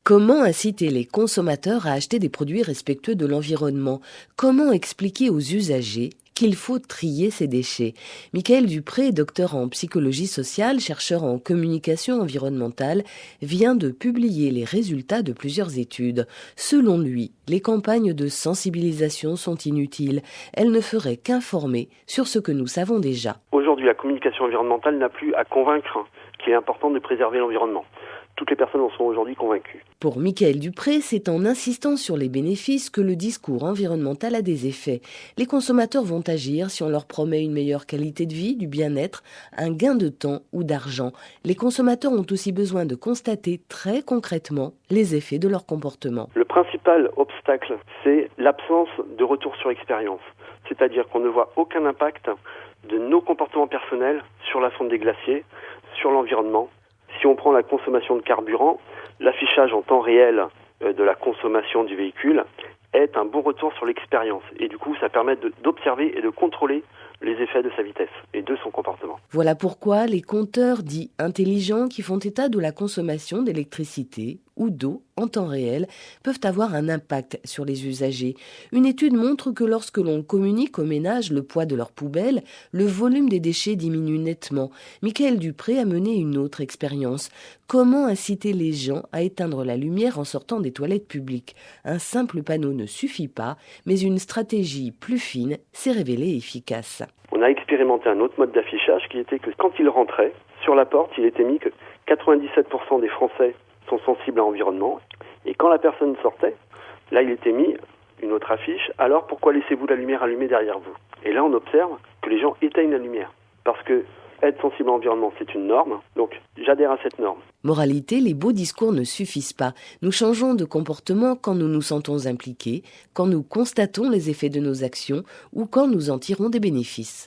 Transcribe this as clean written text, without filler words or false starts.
Comment inciter les consommateurs à acheter des produits respectueux de l'environnement? Comment expliquer aux usagers qu'il faut trier ces déchets? Michael Dupré, docteur en psychologie sociale, chercheur en communication environnementale, vient de publier les résultats de plusieurs études. Selon lui, les campagnes de sensibilisation sont inutiles. Elles ne feraient qu'informer sur ce que nous savons déjà. Aujourd'hui, la communication environnementale n'a plus à convaincre qu'il est important de préserver l'environnement. Toutes les personnes en sont aujourd'hui convaincues. Pour Michael Dupré, c'est en insistant sur les bénéfices que le discours environnemental a des effets. Les consommateurs vont agir si on leur promet une meilleure qualité de vie, du bien-être, un gain de temps ou d'argent. Les consommateurs ont aussi besoin de constater très concrètement les effets de leur comportement. Le principal obstacle, c'est l'absence de retour sur expérience. C'est-à-dire qu'on ne voit aucun impact de nos comportements personnels sur la fonte des glaciers, sur l'environnement. Si on prend la consommation de carburant, l'affichage en temps réel de la consommation du véhicule est un bon retour sur l'expérience. Et du coup, ça permet d'observer et de contrôler les effets de sa vitesse et de son comportement. Voilà pourquoi les compteurs dits intelligents qui font état de la consommation d'électricité ou d'eau en temps réel peuvent avoir un impact sur les usagers. Une étude montre que lorsque l'on communique aux ménages le poids de leurs poubelles, le volume des déchets diminue nettement. Michael Dupré a mené une autre expérience. Comment inciter les gens à éteindre la lumière en sortant des toilettes publiques? Un simple panneau ne suffit pas, mais une stratégie plus fine s'est révélée efficace. On a expérimenté un autre mode d'affichage qui était que quand il rentrait, sur la porte, il était mis que 97% des Français sont sensibles à l'environnement. Et quand la personne sortait, là il était mis une autre affiche, alors pourquoi laissez-vous la lumière allumée derrière vous? Et là on observe que les gens éteignent la lumière. Parce que être sensible à l'environnement, c'est une norme, donc j'adhère à cette norme. Moralité, les beaux discours ne suffisent pas. Nous changeons de comportement quand nous nous sentons impliqués, quand nous constatons les effets de nos actions ou quand nous en tirons des bénéfices.